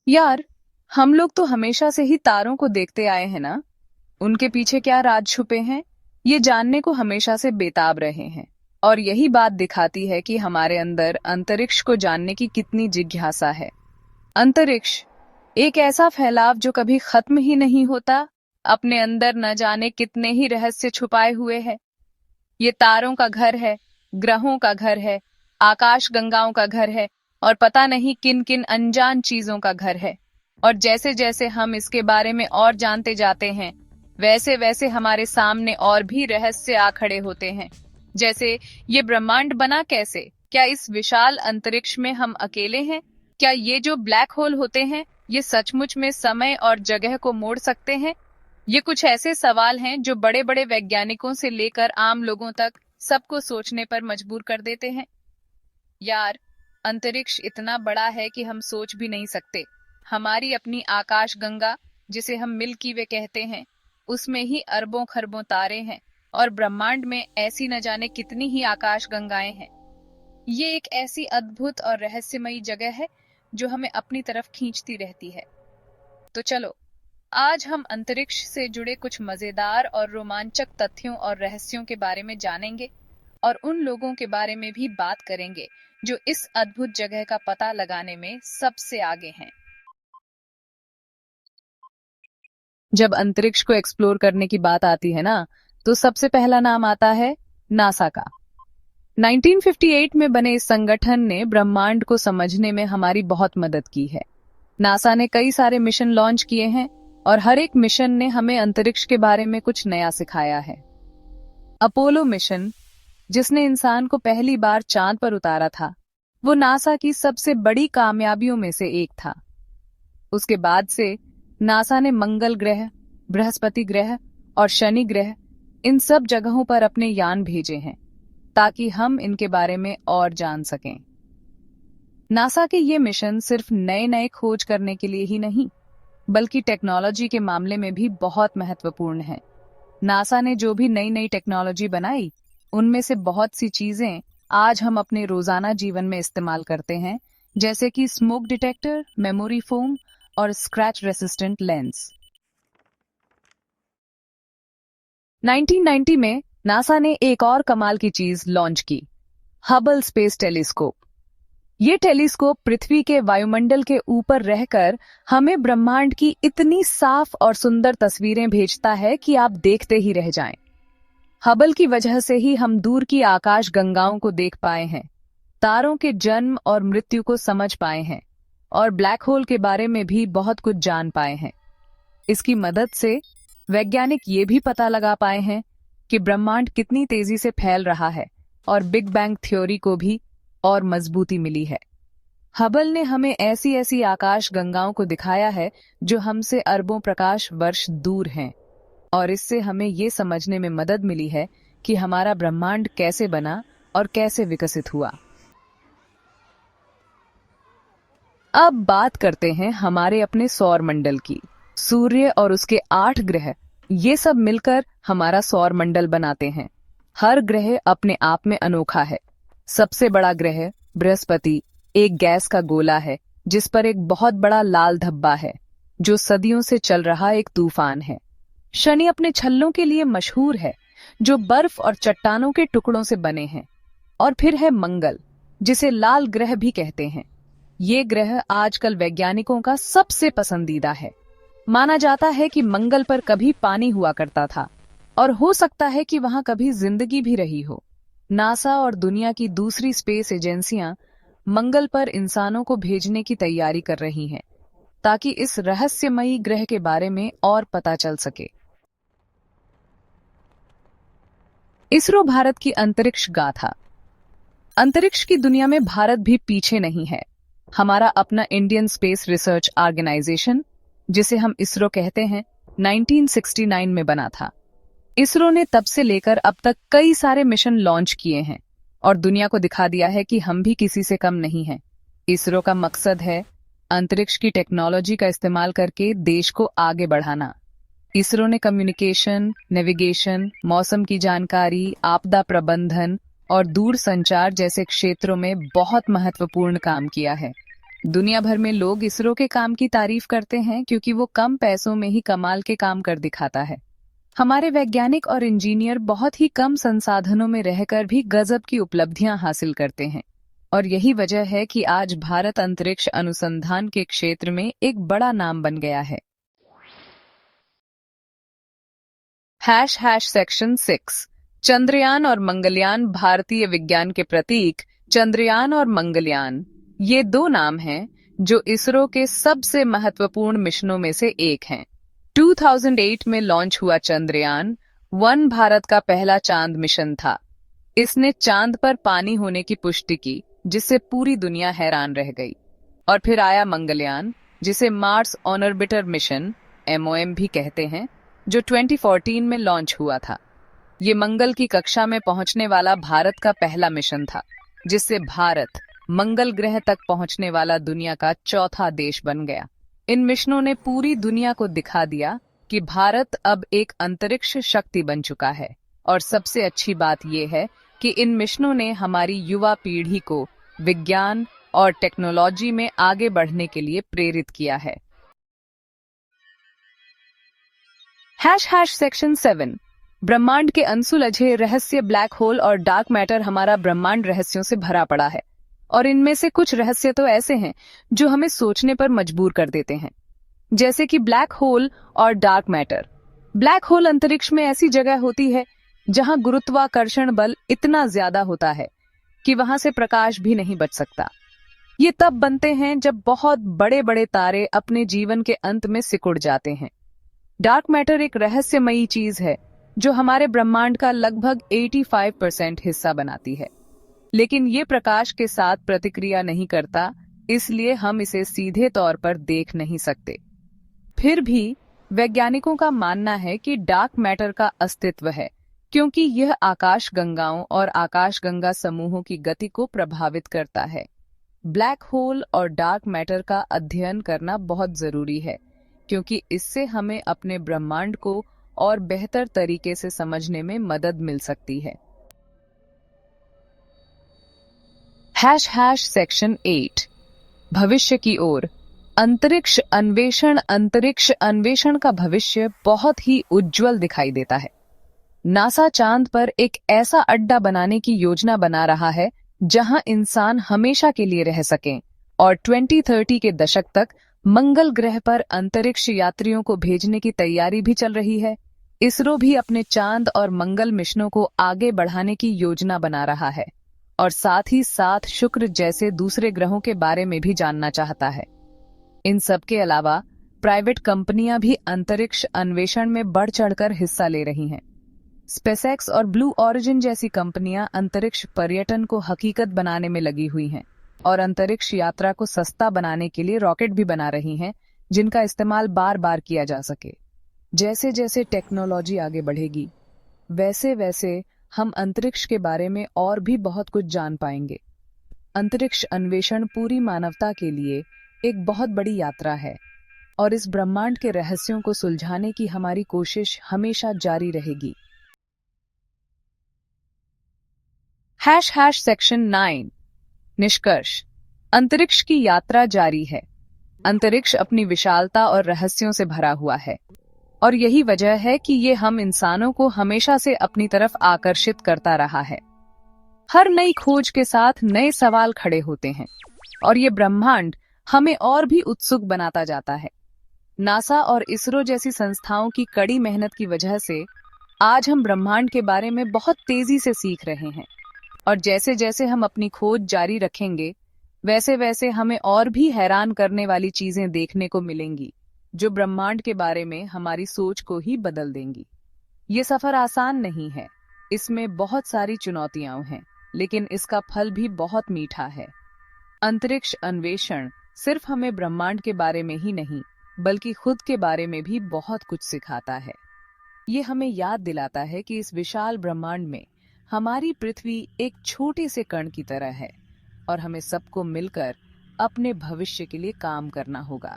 यार, हम लोग तो हमेशा से ही तारों को देखते आए हैं ना। उनके पीछे क्या राज छुपे हैं, ये जानने को हमेशा से बेताब रहे हैं। और यही बात दिखाती है कि हमारे अंदर अंतरिक्ष को जानने की कितनी जिज्ञासा है। अंतरिक्ष एक ऐसा फैलाव जो कभी खत्म ही नहीं होता, अपने अंदर न जाने कितने ही रहस्य छुपाए हुए है। ये तारों का घर है, ग्रहों का घर है, आकाश गंगाओं का घर है, और पता नहीं किन किन अनजान चीजों का घर है। और जैसे जैसे हम इसके बारे में और जानते जाते हैं, वैसे वैसे हमारे सामने और भी रहस्य आ खड़े होते हैं। जैसे, ये ब्रह्मांड बना कैसे? क्या इस विशाल अंतरिक्ष में हम अकेले हैं? क्या ये जो ब्लैक होल होते हैं, ये सचमुच में समय और जगह को मोड़ सकते हैं? ये कुछ ऐसे सवाल हैं जो बड़े बड़े वैज्ञानिकों से लेकर आम लोगों तक सबको सोचने पर मजबूर कर देते हैं। यार, अंतरिक्ष इतना बड़ा है कि हम सोच भी नहीं सकते। हमारी अपनी आकाश गंगा, जिसे हम मिल्की वे कहते हैं, उसमें ही अरबों खरबों तारे हैं, और ब्रह्मांड में ऐसी न जाने कितनी ही आकाश गंगाएं हैं। ये एक ऐसी अद्भुत और रहस्यमयी जगह है जो हमें अपनी तरफ खींचती रहती है। तो चलो, आज हम अंतरिक्ष से जुड़े कुछ मजेदार और रोमांचक तथ्यों और रहस्यों के बारे में जानेंगे, और उन लोगों के बारे में भी बात करेंगे जो इस अद्भुत जगह का पता लगाने में सबसे आगे हैं। जब अंतरिक्ष को एक्सप्लोर करने की बात आती है ना, तो सबसे पहला नाम आता है नासा का। 1958 में बने इस संगठन ने ब्रह्मांड को समझने में हमारी बहुत मदद की है। नासा ने कई सारे मिशन लॉन्च किए हैं, और हर एक मिशन ने हमें अंतरिक्ष के बारे में कुछ नया सिखाया है। अपोलो मिशन, जिसने इंसान को पहली बार चांद पर उतारा था, वो नासा की सबसे बड़ी कामयाबियों में से एक था। उसके बाद से नासा ने मंगल ग्रह, बृहस्पति ग्रह और शनि ग्रह, इन सब जगहों पर अपने यान भेजे हैं, ताकि हम इनके बारे में और जान सकें। नासा के ये मिशन सिर्फ नए नए खोज करने के लिए ही नहीं, बल्कि टेक्नोलॉजी के मामले में भी बहुत महत्वपूर्ण है। नासा ने जो भी नई नई टेक्नोलॉजी बनाई, उनमें से बहुत सी चीजें आज हम अपने रोजाना जीवन में इस्तेमाल करते हैं, जैसे कि स्मोक डिटेक्टर, मेमोरी फोम और स्क्रैच रेसिस्टेंट लेंस। 1990 में नासा ने एक और कमाल की चीज लॉन्च की, हबल स्पेस टेलीस्कोप। ये टेलीस्कोप पृथ्वी के वायुमंडल के ऊपर रहकर हमें ब्रह्मांड की इतनी साफ और सुंदर तस्वीरें भेजता है कि आप देखते ही रह जाएं। हबल की वजह से ही हम दूर की आकाश गंगाओं को देख पाए हैं, तारों के जन्म और मृत्यु को समझ पाए हैं, और ब्लैक होल के बारे में भी बहुत कुछ जान पाए हैं। इसकी मदद से वैज्ञानिक ये भी पता लगा पाए हैं कि ब्रह्मांड कितनी तेजी से फैल रहा है, और बिग बैंग थ्योरी को भी और मजबूती मिली है। हबल ने हमें ऐसी ऐसी आकाश गंगाओं को दिखाया है जो हमसे अरबों प्रकाश वर्ष दूर हैं, और इससे हमें ये समझने में मदद मिली है कि हमारा ब्रह्मांड कैसे बना और कैसे विकसित हुआ। अब बात करते हैं हमारे अपने सौर मंडल की। सूर्य और उसके 8 ग्रह, ये सब मिलकर हमारा सौर मंडल बनाते हैं। हर ग्रह अपने आप में अनोखा है। सबसे बड़ा ग्रह बृहस्पति एक गैस का गोला है, जिस पर एक बहुत बड़ा लाल धब्बा है, जो सदियों से चल रहा एक तूफान है। शनि अपने छल्लों के लिए मशहूर है, जो बर्फ और चट्टानों के टुकड़ों से बने हैं। और फिर है मंगल, जिसे लाल ग्रह भी कहते हैं। ये ग्रह आजकल वैज्ञानिकों का सबसे पसंदीदा है। माना जाता है कि मंगल पर कभी पानी हुआ करता था, और हो सकता है कि वहां कभी जिंदगी भी रही हो। नासा और दुनिया की दूसरी स्पेस एजेंसियां मंगल पर इंसानों को भेजने की तैयारी कर रही हैं, ताकि इस रहस्यमयी ग्रह के बारे में और पता चल सके। इसरो भारत की अंतरिक्ष गाथा। अंतरिक्ष की दुनिया में भारत भी पीछे नहीं है। हमारा अपना इंडियन स्पेस रिसर्च ऑर्गेनाइजेशन, जिसे हम इसरो कहते हैं, 1969 में बना था। इसरो ने तब से लेकर अब तक कई सारे मिशन लॉन्च किए हैं, और दुनिया को दिखा दिया है कि हम भी किसी से कम नहीं हैं। इसरो का मकसद है अंतरिक्ष की टेक्नोलॉजी का इस्तेमाल करके देश को आगे बढ़ाना। इसरो ने कम्युनिकेशन, नेविगेशन, मौसम की जानकारी, आपदा प्रबंधन और दूर संचार जैसे क्षेत्रों में बहुत महत्वपूर्ण काम किया है। दुनिया भर में लोग इसरो के काम की तारीफ करते हैं क्योंकि वो कम पैसों में ही कमाल के काम कर दिखाता है। हमारे वैज्ञानिक और इंजीनियर बहुत ही कम संसाधनों में रहकर भी गजब की उपलब्धियां हासिल करते हैं और यही वजह है कि आज भारत अंतरिक्ष अनुसंधान के क्षेत्र में एक बड़ा नाम बन गया है। सेक्शन 6 चंद्रयान और मंगलयान। भारतीय विज्ञान के प्रतीक चंद्रयान और मंगलयान ये दो नाम हैं जो इसरो के सबसे महत्वपूर्ण मिशनों में से एक हैं। 2008 में लॉन्च हुआ चंद्रयान 1 भारत का पहला चांद मिशन था। इसने चांद पर पानी होने की पुष्टि की, जिससे पूरी दुनिया हैरान रह गई। और फिर आया मंगलयान, जिसे मार्स ऑर्बिटर मिशन MOM भी कहते हैं, जो 2014 में लॉन्च हुआ था। ये मंगल की कक्षा में पहुंचने वाला भारत का पहला मिशन था, जिससे भारत मंगल ग्रह तक पहुंचने वाला दुनिया का चौथा देश बन गया। इन मिशनों ने पूरी दुनिया को दिखा दिया कि भारत अब एक अंतरिक्ष शक्ति बन चुका है। और सबसे अच्छी बात यह है कि इन मिशनों ने हमारी युवा पीढ़ी को विज्ञान और टेक्नोलॉजी में आगे बढ़ने के लिए प्रेरित किया है। सेक्शन 7 ब्रह्मांड के अनसुलझे रहस्य। ब्लैक होल और डार्क मैटर हमारा ब्रह्मांड रहस्यों से भरा पड़ा है और इनमें से कुछ रहस्य तो ऐसे हैं जो हमें सोचने पर मजबूर कर देते हैं, जैसे कि ब्लैक होल और डार्क मैटर। ब्लैक होल अंतरिक्ष में ऐसी जगह होती है जहां गुरुत्वाकर्षण बल इतना ज्यादा होता है कि वहां से प्रकाश भी नहीं बच सकता। ये तब बनते हैं जब बहुत बड़े बड़े तारे अपने जीवन के अंत में सिकुड़ जाते हैं। डार्क मैटर एक रहस्यमयी चीज है जो हमारे ब्रह्मांड का लगभग 85% हिस्सा बनाती है, लेकिन ये प्रकाश के साथ प्रतिक्रिया नहीं करता, इसलिए हम इसे सीधे तौर पर देख नहीं सकते। फिर भी वैज्ञानिकों का मानना है कि डार्क मैटर का अस्तित्व है, क्योंकि यह आकाशगंगाओं और आकाशगंगा समूहों की गति को प्रभावित करता है। ब्लैक होल और डार्क मैटर का अध्ययन करना बहुत जरूरी है, क्योंकि इससे हमें अपने ब्रह्मांड को और बेहतर तरीके से समझने में मदद मिल सकती है। सेक्शन 8 भविष्य की ओर। अंतरिक्ष अन्वेषण। अंतरिक्ष अन्वेषण का भविष्य बहुत ही उज्जवल दिखाई देता है। नासा चांद पर एक ऐसा अड्डा बनाने की योजना बना रहा है जहां इंसान हमेशा के लिए रह सकें और 2030 के दशक तक मंगल ग्रह पर अंतरिक्ष यात्रियों को भेजने की तैयारी भी चल रही है। इसरो भी अपने चांद और मंगल मिशनों को आगे बढ़ाने की योजना बना रहा है और साथ ही साथ शुक्र जैसे दूसरे ग्रहों के बारे में भी जानना चाहता है। इन सब के अलावा प्राइवेट कंपनियां भी अंतरिक्ष अन्वेषण में बढ़ चढ़कर हिस्सा ले रही हैं। स्पेसएक्स और ब्लू ओरिजिन जैसी कंपनियां अंतरिक्ष पर्यटन को हकीकत बनाने में लगी हुई हैं और अंतरिक्ष यात्रा को सस्ता बनाने के लिए रॉकेट भी बना रही हैं, जिनका इस्तेमाल बार बार किया जा सके। जैसे जैसे टेक्नोलॉजी आगे बढ़ेगी, वैसे वैसे हम अंतरिक्ष के बारे में और भी बहुत कुछ जान पाएंगे। अंतरिक्ष अन्वेषण पूरी मानवता के लिए एक बहुत बड़ी यात्रा है और इस ब्रह्मांड के रहस्यों को सुलझाने की हमारी कोशिश हमेशा जारी रहेगी। सेक्शन 9 निष्कर्ष। अंतरिक्ष की यात्रा जारी है। अंतरिक्ष अपनी विशालता और रहस्यों से भरा हुआ है और यही वजह है कि ये हम इंसानों को हमेशा से अपनी तरफ आकर्षित करता रहा है। हर नई खोज के साथ नए सवाल खड़े होते हैं और ये ब्रह्मांड हमें और भी उत्सुक बनाता जाता है। नासा और इसरो जैसी संस्थाओं की कड़ी मेहनत की वजह से आज हम ब्रह्मांड के बारे में बहुत तेजी से सीख रहे हैं और जैसे जैसे हम अपनी खोज जारी रखेंगे, वैसे वैसे हमें और भी हैरान करने वाली चीजें देखने को मिलेंगी जो ब्रह्मांड के बारे में हमारी सोच को ही बदल देंगी। ये सफर आसान नहीं है, इसमें बहुत सारी चुनौतियां हैं, लेकिन इसका फल भी बहुत मीठा है। अंतरिक्ष अन्वेषण सिर्फ हमें ब्रह्मांड के बारे में ही नहीं, बल्कि खुद के बारे में भी बहुत कुछ सिखाता है। ये हमें याद दिलाता है कि इस विशाल ब्रह्मांड में हमारी पृथ्वी एक छोटे से कण की तरह है और हमें सबको मिलकर अपने भविष्य के लिए काम करना होगा।